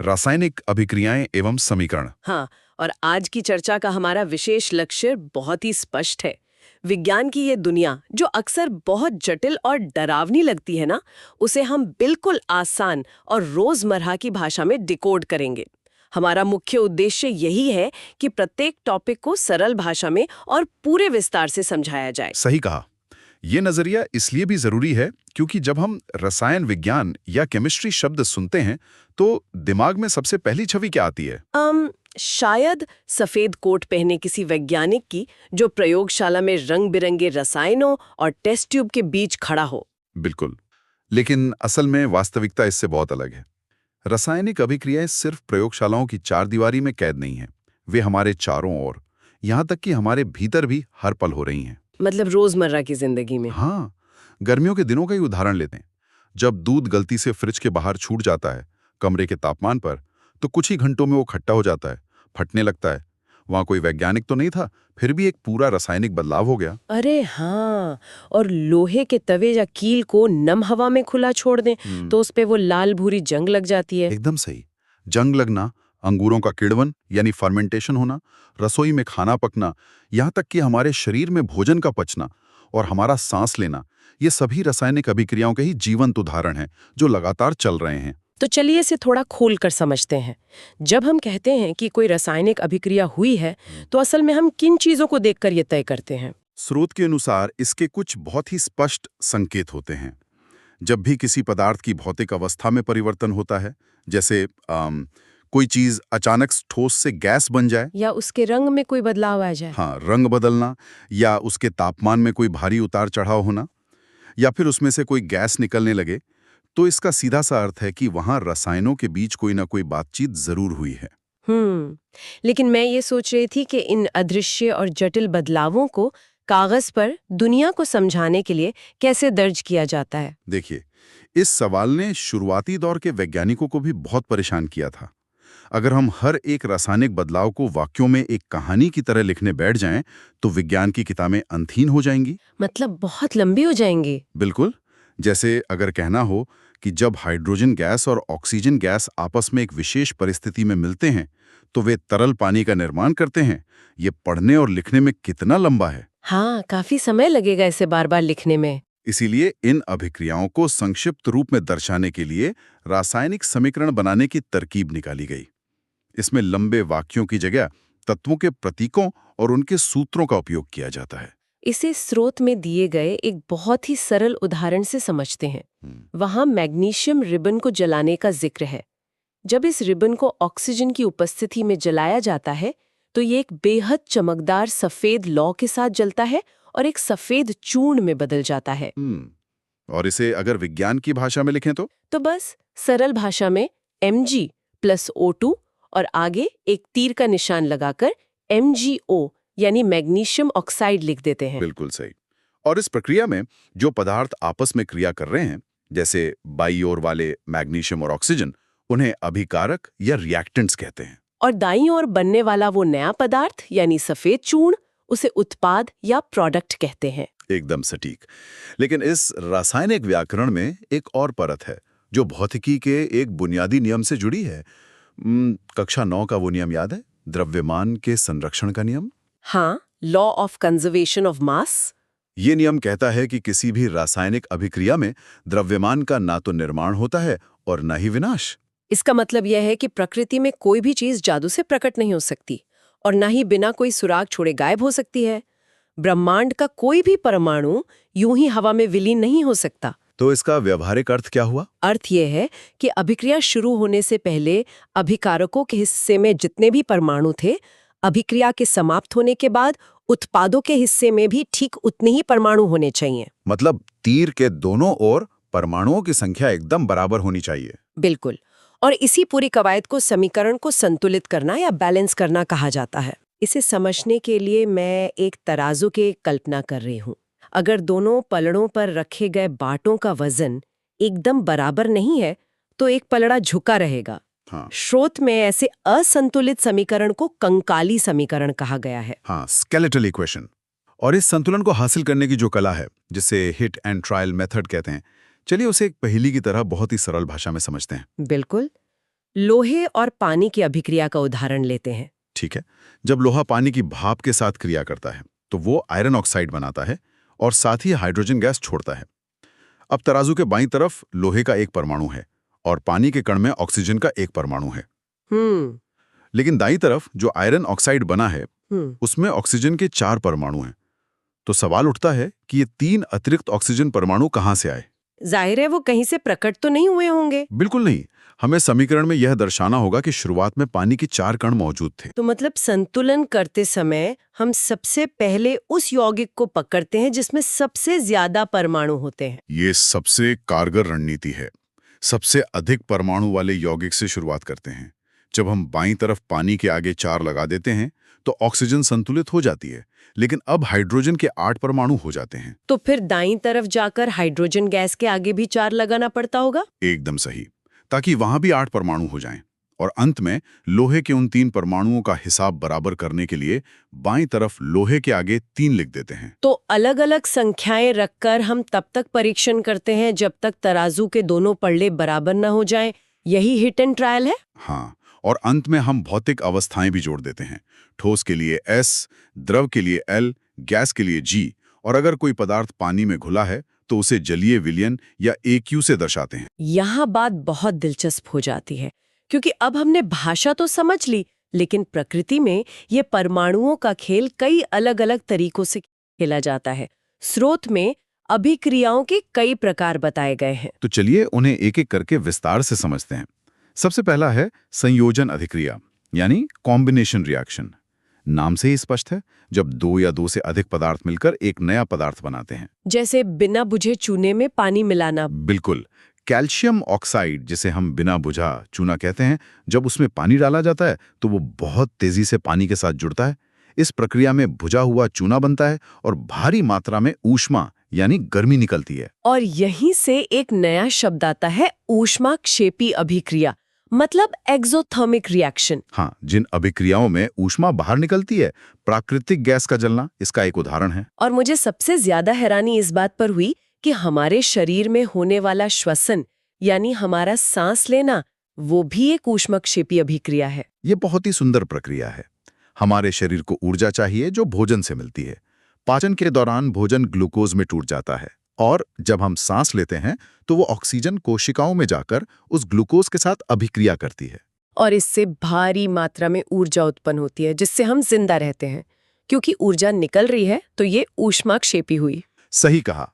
रासायनिक अभिक्रियाएं एवं समीकरण। हाँ, और आज की चर्चा का हमारा विशेष लक्ष्य बहुत ही स्पष्ट है। विज्ञान की ये दुनिया जो अक्सर बहुत जटिल और डरावनी लगती है ना, उसे हम बिल्कुल आसान और रोजमर्रा की भाषा में डिकोड करेंगे। हमारा मुख्य उद्देश्य यही है कि प्रत्येक टॉपिक को सरल भाषा में और पूरे विस्तार से समझाया जाए। सही कहा। ये नजरिया इसलिए भी जरूरी है क्योंकि जब हम रसायन विज्ञान या केमिस्ट्री शब्द सुनते हैं तो दिमाग में सबसे पहली छवि क्या आती है? शायद सफेद कोट पहने किसी वैज्ञानिक की जो प्रयोगशाला में रंग बिरंगे रसायनों और टेस्ट ट्यूब के बीच खड़ा हो। बिल्कुल। लेकिन असल में वास्तविकता इससे बहुत अलग है। रासायनिक अभिक्रियाएं सिर्फ प्रयोगशालाओं की चारदीवारी में कैद नहीं हैं। वे हमारे चारों ओर, यहाँ तक कि हमारे भीतर भी हर पल हो रही हैं। मतलब रोजमर्रा की जिंदगी में। हाँ, गर्मियों के दिनों का ही उदाहरण लेते हैं। जब दूध गलती से फ्रिज के बाहर छूट जाता है कमरे के तापमान पर, तो कुछ ही घंटों में वो खट्टा हो जाता है, फटने लगता है। वहां कोई वैज्ञानिक तो नहीं था, फिर भी एक पूरा रासायनिक बदलाव हो गया। अरे हाँ, और लोहे के तवे या कील को नम हवा में खुला छोड़ दें तो उस पे वो लाल भूरी जंग लग जाती है। एकदम सही। जंग लगना, अंगूरों का किण्वन यानी फर्मेंटेशन होना, रसोई में खाना पकना, यहाँ तक कि हमारे शरीर में भोजन का पचना और हमारा सांस लेना, ये सभी रासायनिक अभिक्रियाओं के ही जीवंत उदाहरण हैं जो लगातार चल रहे हैं। तो चलिए इसे थोड़ा खोल कर समझते हैं। जब हम कहते हैं कि कोई रासायनिक अभिक्रिया हुई है, तो असल में हम किन चीजों को देखकर ये तय करते हैं? स्रोत के अनुसार इसके कुछ बहुत ही स्पष्ट संकेत होते हैं। जब भी किसी पदार्थ की भौतिक अवस्था में परिवर्तन होता है, जैसे कोई चीज अचानक ठोस से गैस बन जाए, या उसके रंग में कोई बदलाव आ जाए। हाँ, रंग बदलना, या उसके तापमान में कोई भारी उतार चढ़ाव होना, या फिर उसमें से कोई गैस निकलने लगे, तो इसका सीधा सा अर्थ है कि वहां रसायनों के बीच कोई ना कोई बातचीत जरूर हुई है। लेकिन मैं ये सोच रही थी कि इन अदृश्य और जटिल बदलावों को कागज पर दुनिया को समझाने के लिए कैसे दर्ज किया जाता है? देखिए, इस सवाल ने शुरुआती दौर के वैज्ञानिकों को भी बहुत परेशान किया था। अगर हम हर एक रासायनिक बदलाव को वाक्यों में एक कहानी की तरह लिखने बैठ जाएं, तो विज्ञान की किताबें अंतहीन हो जाएंगी। मतलब बहुत लंबी हो जाएंगी। बिल्कुल। जैसे अगर कहना हो कि जब हाइड्रोजन गैस और ऑक्सीजन गैस आपस में एक विशेष परिस्थिति में मिलते हैं, तो वे तरल पानी का निर्माण करते हैं। ये पढ़ने और लिखने में कितना लंबा है। हाँ, काफी समय लगेगा इसे बार बार लिखने में। इसीलिए इन अभिक्रियाओं को संक्षिप्त रूप में दर्शाने के लिए रासायनिक समीकरण बनाने की तरकीब निकाली गई। इसमें लंबे वाक्यों की जगह तत्वों के प्रतीकों और उनके सूत्रों का उपयोग किया जाता है। इसे स्रोत में दिए गए एक बहुत ही सरल उदाहरण से समझते हैं। वहां मैग्नीशियम रिबन को जलाने का जिक्र है। जब इस रिबन को ऑक्सीजन की उपस्थिति में जलाया जाता है, तो ये एक बेहद चमकदार सफेद लौ के साथ जलता है और एक सफेद चूर्ण में बदल जाता है। और इसे अगर विज्ञान की भाषा में लिखें तो बस सरल भाषा में Mg+O2 और आगे एक तीर का निशान लगाकर MgO यानी मैग्नीशियम ऑक्साइड लिख देते हैं। बिल्कुल सही। और इस प्रक्रिया में जो पदार्थ आपस में क्रिया कर रहे हैं, जैसे बाईं ओर वाले मैग्नीशियम और ऑक्सीजन, उन्हें अभिकारक या रिएक्टेंट्स कहते हैं। और दाईं ओर बनने वाला वो नया पदार्थ यानी सफेद चूर्ण, उसे उत्पाद या प्रोडक्ट कहते हैं। एकदम सटीक। लेकिन इस रासायनिक व्याकरण में एक और परत है जो भौतिकी के एक बुनियादी नियम से जुड़ी है। कक्षा 9 का वो नियम याद है, द्रव्यमान के संरक्षण का नियम? हाँ, law of conservation of mass. ये नियम कहता है कि किसी भी रासायनिक अभिक्रिया में द्रव्यमान का ना तो निर्माण होता है और ना ही विनाश। इसका मतलब यह है कि प्रकृति में कोई भी चीज जादू से प्रकट नहीं हो सकती और ना ही बिना कोई सुराग छोड़े गायब हो सकती है। ब्रह्मांड का कोई भी परमाणु यूं ही हवा में विलीन नहीं हो सकता। तो इसका व्यवहारिक अर्थ क्या हुआ? अर्थ यह है कि अभिक्रिया शुरू होने से पहले अभिकारकों के हिस्से में जितने भी परमाणु थे, अभिक्रिया के समाप्त होने के बाद उत्पादों के हिस्से में भी ठीक उतने ही परमाणु होने चाहिए। मतलब तीर के दोनों ओर परमाणुओं की संख्या एकदम बराबर होनी चाहिए। बिल्कुल। और इसी पूरी कवायद को समीकरण को संतुलित करना या बैलेंस करना कहा जाता है। इसे समझने के लिए मैं एक तराजू की कल्पना कर रही हूँ। अगर दोनों पलड़ों पर रखे गए बाटों का वजन एकदम बराबर नहीं है, तो एक पलड़ा झुका रहेगा। हाँ। स्रोत में ऐसे असंतुलित समीकरण को कंकाली समीकरण कहा गया है। हाँ, स्केलेटल इक्वेशन। और इस संतुलन को हासिल करने की जो कला है, जिसे हिट एंड ट्रायल मेथड कहते हैं, चलिए उसे एक पहेली की तरह बहुत ही सरल भाषा में समझते हैं। बिल्कुल। लोहे और पानी की अभिक्रिया का उदाहरण लेते हैं। ठीक है। जब लोहा पानी की भाप के साथ क्रिया करता है तो वो आयरन ऑक्साइड बनाता है और साथ ही हाइड्रोजन गैस छोड़ता है। अब तराजू के बाईं तरफ लोहे का एक परमाणु है और पानी के कण में ऑक्सीजन का एक परमाणु है। हम्म। लेकिन दाईं तरफ जो आयरन ऑक्साइड बना है हम्म। उसमें ऑक्सीजन के 4 परमाणु हैं। तो सवाल उठता है कि ये 3 अतिरिक्त ऑक्सीजन परमाणु कहां से आए? जाहिर है वो कहीं से प्रकट तो नहीं हुए होंगे। बिल्कुल नहीं। हमें समीकरण में यह दर्शाना होगा कि शुरुआत में पानी के 4 कण मौजूद थे। तो मतलब संतुलन करते समय हम सबसे पहले उस यौगिक को पकड़ते हैं जिसमें सबसे ज्यादा परमाणु होते हैं। ये सबसे कारगर रणनीति है। सबसे अधिक परमाणु वाले यौगिक से शुरुआत करते हैं। जब हम बाईं तरफ पानी के आगे 4 लगा देते हैं तो ऑक्सीजन संतुलित हो जाती है, लेकिन अब हाइड्रोजन के 8 परमाणु हो जाते हैं। तो फिर दाईं तरफ जाकर हाइड्रोजन गैस के आगे भी 4 लगाना पड़ता होगा? एकदम सही, ताकि वहां भी 8 परमाणु हो जाएं। और अंत में लोहे के उन 3 परमाणुओं का हिसाब बराबर करने के लिए बाईं तरफ लोहे के आगे 3 लिख देते हैं। तो अलग-अलग संख्याएं रखकर हम तब तक परीक्षण करते हैं जब तक तराजू के दोनों पल्ले बराबर न हो जाएं। यही हिट एंड ट्रायल है? हाँ, और अंत में हम भौतिक अवस्थाएं भी जोड़ देते हैं। ठोस के लिए S, द्रव के लिए L, गैस के लिए G, और अगर कोई पदार्थ पानी में घुला है तो उसे जलीय विलयन या AQ से दर्शाते हैं। यहाँ बात बहुत दिलचस्प हो जाती है, क्योंकि अब हमने भाषा तो समझ ली, लेकिन प्रकृति में ये परमाणुओं का खेल कई अलग-अलग तरीकों से खेला जाता है। स्रोत में अभिक्रियाओं के कई प्रकार बताए गए हैं। तो चलिए उन्हें एक-एक करके विस्तार से समझते हैं। सबसे पहला है संयोजन अभिक्रिया, यानी कॉम्बिनेशन रिएक्शन। नाम से ही स्पष्ट है, जब 2 या 2 से अधिक पदार्थ मिलकर एक नया पदार्थ बनाते हैं। जैसे बिना बुझे चूने में पानी मिलाना। बिल्कुल। कैल्शियम ऑक्साइड, जिसे हम बिना बुझा चूना कहते हैं, जब उसमें पानी डाला जाता है तो वो बहुत तेजी से पानी के साथ जुड़ता है। इस प्रक्रिया में भुजा हुआ चूना बनता है और भारी मात्रा में ऊष्मा यानी गर्मी निकलती है। और यहीं से एक नया शब्द आता है, ऊष्माक्षेपी अभिक्रिया, मतलब एक्सोथर्मिक रिएक्शन। हाँ, जिन अभिक्रियाओं में ऊष्मा बाहर निकलती है, प्राकृतिक गैस का जलना इसका एक उदाहरण है। और मुझे सबसे ज्यादा हैरानी इस बात पर हुई कि हमारे शरीर में होने वाला श्वसन, यानी हमारा सांस लेना, वो भी एक ऊष्माक्षेपी अभिक्रिया है। ये बहुत ही सुंदर प्रक्रिया है। हमारे शरीर को ऊर्जा चाहिए जो भोजन से मिलती है। पाचन के दौरान भोजन ग्लूकोज में टूट जाता है और जब हम सांस लेते हैं तो वो ऑक्सीजन कोशिकाओं में जाकर उस ग्लूकोज के साथ अभिक्रिया करती है। और इससे भारी मात्रा में ऊर्जा उत्पन्न होती है, जिससे हम जिंदा रहते हैं। क्योंकि ऊर्जा निकल रही है तो ये ऊष्माक्षेपी हुई। सही कहा।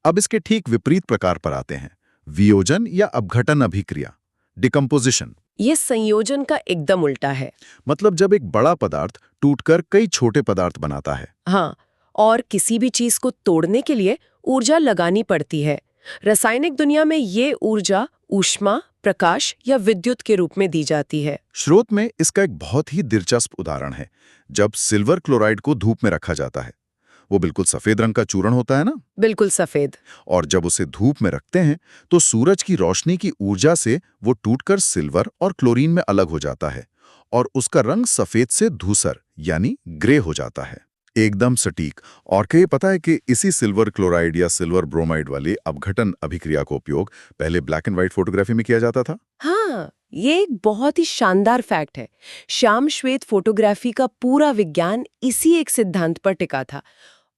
अब इसके ठीक विपरीत प्रकार पर आते हैं, वियोजन या अपघटन अभिक्रिया, डिकम्पोजिशन। ये संयोजन का एकदम उल्टा है। मतलब जब एक बड़ा पदार्थ टूटकर कई छोटे पदार्थ बनाता है। हाँ, और किसी भी चीज को तोड़ने के लिए ऊर्जा लगानी पड़ती है। रासायनिक दुनिया में ये ऊर्जा ऊष्मा, प्रकाश या विद्युत के रूप में दी जाती है। स्रोत में इसका एक बहुत ही दिलचस्प उदाहरण है, जब सिल्वर क्लोराइड को धूप में रखा जाता है। वो बिल्कुल सफेद रंग का चूर्ण होता है ना? बिल्कुल सफेद। और जब उसे धूप में रखते हैं तो सूरज की रोशनी की ऊर्जा से वो टूटकर सिल्वर और क्लोरीन में अलग हो जाता है और उसका रंग सफेद से धूसर यानी ग्रे हो जाता है। एकदम सटीक। और क्या ये पता है कि इसी सिल्वर क्लोराइड या सिल्वर ब्रोमाइड वाली अपघटन अभिक्रिया का उपयोग पहले ब्लैक एंड व्हाइट फोटोग्राफी में किया जाता था? हाँ, ये एक बहुत ही शानदार फैक्ट है। श्याम श्वेत फोटोग्राफी का पूरा विज्ञान इसी एक सिद्धांत पर टिका था।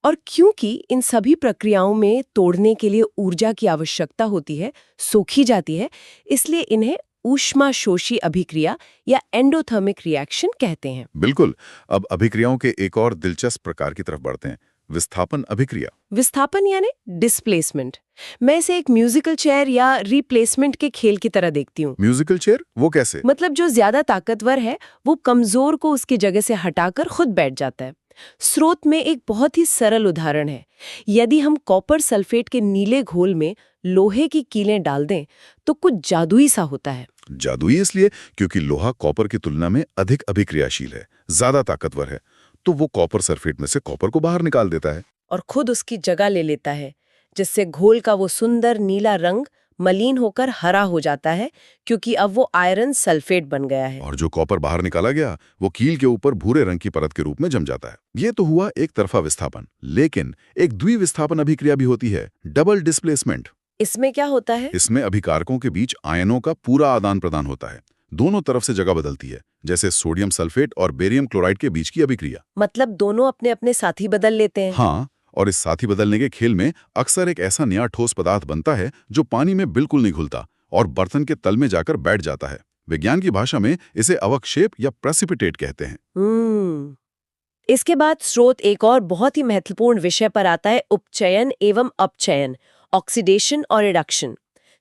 और क्योंकि इन सभी प्रक्रियाओं में तोड़ने के लिए ऊर्जा की आवश्यकता होती है, सोखी जाती है, इसलिए इन्हें ऊष्माशोषी अभिक्रिया या एंडोथर्मिक रिएक्शन कहते हैं। बिल्कुल। अब अभिक्रियाओं के एक और दिलचस्प प्रकार की तरफ बढ़ते हैं, विस्थापन अभिक्रिया। विस्थापन यानी डिस्प्लेसमेंट। मैं इसे एक म्यूजिकल चेयर या रिप्लेसमेंट के खेल की तरह देखती हूँ। Musical chair? वो कैसे? मतलब जो ज्यादा ताकतवर है वो कमजोर को उसकी जगह से हटाकर खुद बैठ जाता है। स्रोत में एक बहुत ही सरल उदाहरण है। यदि हम कॉपर सल्फेट के नीले घोल में लोहे की कीलें डाल दें तो कुछ जादुई सा होता है। जादुई इसलिए क्योंकि लोहा कॉपर की तुलना में अधिक अभिक्रियाशील है, ज्यादा ताकतवर है, तो वो कॉपर सल्फेट में से कॉपर को बाहर निकाल देता है और खुद उसकी जगह ले लेता है, जिससे घोल का वो सुंदर नीला रंग मलिन होकर हरा हो जाता है, क्योंकि अब वो आयरन सल्फेट बन गया है। और जो कॉपर बाहर निकाला गया वो कील के ऊपर भूरे रंग की परत के रूप में जम जाता है। ये तो हुआ एक तरफा विस्थापन, लेकिन एक द्विविस्थापन अभिक्रिया भी होती है, डबल डिस्प्लेसमेंट। इसमें क्या होता है? इसमें अभिकारकों के बीच आयनों का पूरा आदान प्रदान होता है। दोनों तरफ से जगह बदलती है, जैसे सोडियम सल्फेट और बेरियम क्लोराइड के बीच की अभिक्रिया। मतलब दोनों अपने अपने साथी बदल लेते हैं। हाँ, और इस साथी बदलने के खेल में अक्सर एक ऐसा नया ठोस पदार्थ बनता है जो पानी में बिल्कुल नहीं घुलता और बर्तन के तल में जाकर बैठ जाता है। विज्ञान की भाषा में इसे अवक्षेप या प्रेसिपिटेट कहते हैं। इसके बाद स्रोत एक और बहुत ही महत्वपूर्ण विषय पर आता है, उपचयन एवं अपचयन, ऑक्सीडेशन और रिडक्शन।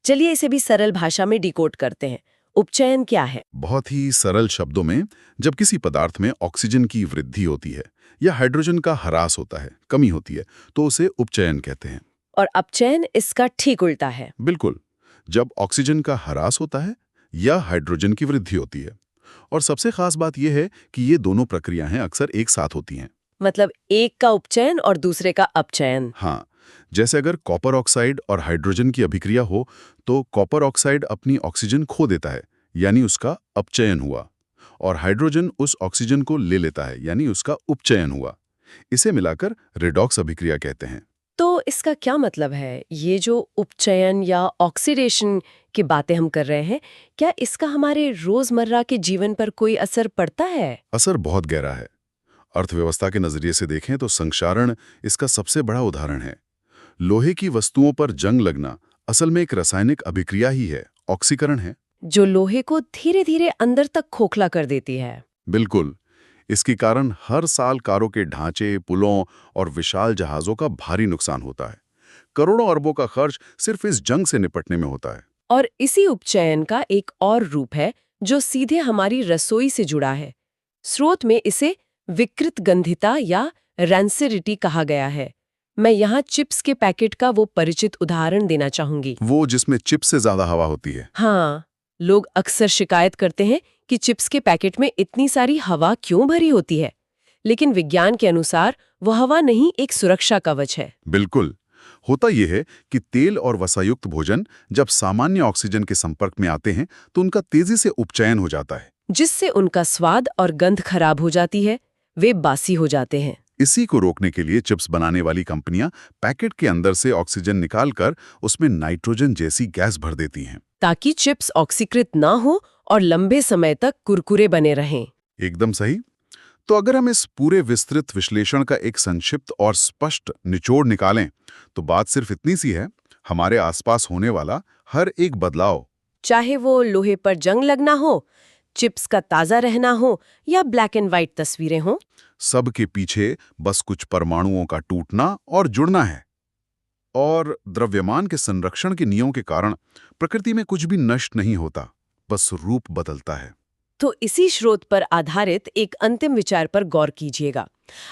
चलिए इसे भी सरल भाषा में डिकोड करते हैं। उपचयन क्या है? बहुत ही सरल शब्दों में, जब किसी पदार्थ में ऑक्सीजन की वृद्धि होती है या हाइड्रोजन का ह्रास होता है, कमी होती है, तो उसे उपचयन कहते हैं। और अपचयन इसका ठीक उल्टा है। बिल्कुल, जब ऑक्सीजन का ह्रास होता है या हाइड्रोजन की वृद्धि होती है। और सबसे खास बात यह है कि ये दोनों प्रक्रियाएं अक्सर एक साथ होती हैं। मतलब एक का उपचयन और दूसरे का अपचयन। हाँ, जैसे अगर कॉपर ऑक्साइड और हाइड्रोजन की अभिक्रिया हो तो कॉपर ऑक्साइड अपनी ऑक्सीजन खो देता है, यानी उसका अपचयन हुआ, और हाइड्रोजन उस ऑक्सीजन को ले लेता है, यानी उसका उपचयन हुआ। इसे मिलाकर रिडॉक्स अभिक्रिया कहते हैं। तो इसका क्या मतलब है? ये जो उपचयन या ऑक्सीडेशन की बातें हम कर रहे हैं, क्या इसका हमारे रोजमर्रा के जीवन पर कोई असर पड़ता है? असर बहुत गहरा है। अर्थव्यवस्था के नजरिए से देखें तो संक्षारण इसका सबसे बड़ा उदाहरण है। लोहे की वस्तुओं पर जंग लगना असल में एक रासायनिक अभिक्रिया ही है, ऑक्सीकरण है। जो लोहे को धीरे धीरे अंदर तक खोखला कर देती है। बिल्कुल। इसके कारण हर साल कारों के ढांचे, पुलों और विशाल जहाजों का भारी नुकसान होता है। करोड़ों अरबों का खर्च सिर्फ इस जंग से निपटने में होता है। और इसी उपचयन का एक और रूप है जो सीधे हमारी रसोई से जुड़ा है। स्रोत में इसे विकृत गंधिता या रैंसिडिटी कहा गया है। मैं यहाँ चिप्स के पैकेट का वो परिचित उदाहरण देना चाहूंगी। वो जिसमें चिप्स से ज्यादा हवा होती है। हाँ, लोग अक्सर शिकायत करते हैं कि चिप्स के पैकेट में इतनी सारी हवा क्यों भरी होती है, लेकिन विज्ञान के अनुसार वह हवा नहीं, एक सुरक्षा कवच है। बिल्कुल। होता यह है कि तेल और वसायुक्त भोजन जब सामान्य ऑक्सीजन के संपर्क में आते हैं तो उनका तेजी से उपचयन हो जाता है, जिससे उनका स्वाद और गंध खराब हो जाती है, वे बासी हो जाते हैं। इसी को रोकने के लिए चिप्स बनाने वाली कंपनियां पैकेट के अंदर से ऑक्सीजन निकालकर उसमें नाइट्रोजन जैसी गैस भर देती हैं, ताकि चिप्स ऑक्सीकृत ना हो और लंबे समय तक कुरकुरे बने रहें। एकदम सही। तो अगर हम इस पूरे विस्तृत विश्लेषण का एक संक्षिप्त और स्पष्ट निचोड़ निकालें तो बात सिर्फ इतनी सी है, हमारे आसपास होने वाला हर एक बदलाव, चाहे वो लोहे पर जंग लगना हो, चिप्स का ताजा रहना हो या ब्लैक एंड व्हाइट तस्वीरें हों, सब के पीछे बस कुछ परमाणुओं का टूटना और जुड़ना है। और द्रव्यमान के संरक्षण के नियमों के कारण प्रकृति में कुछ भी नष्ट नहीं होता, बस रूप बदलता है। तो इसी स्रोत पर आधारित एक अंतिम विचार पर गौर कीजिएगा।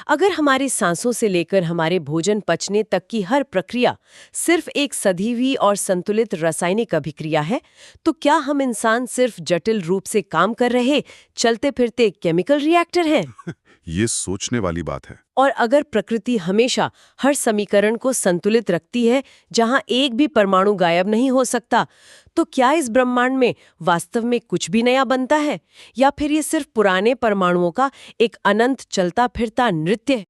अगर हमारी सांसों से लेकर हमारे भोजन पचने तक की हर प्रक्रिया सिर्फ एक सधी हुई और संतुलित रासायनिक अभिक्रिया है, तो क्या हम इंसान सिर्फ जटिल रूप से काम कर रहे चलते फिरते केमिकल रिएक्टर हैं? ये सोचने वाली बात है। और अगर प्रकृति हमेशा हर समीकरण को संतुलित रखती है, जहां एक भी परमाणु गायब नहीं हो सकता, तो क्या इस ब्रह्मांड में वास्तव में कुछ भी नया बनता है, या फिर ये सिर्फ पुराने परमाणुओं का एक अनंत चलता फिरता नृत्य?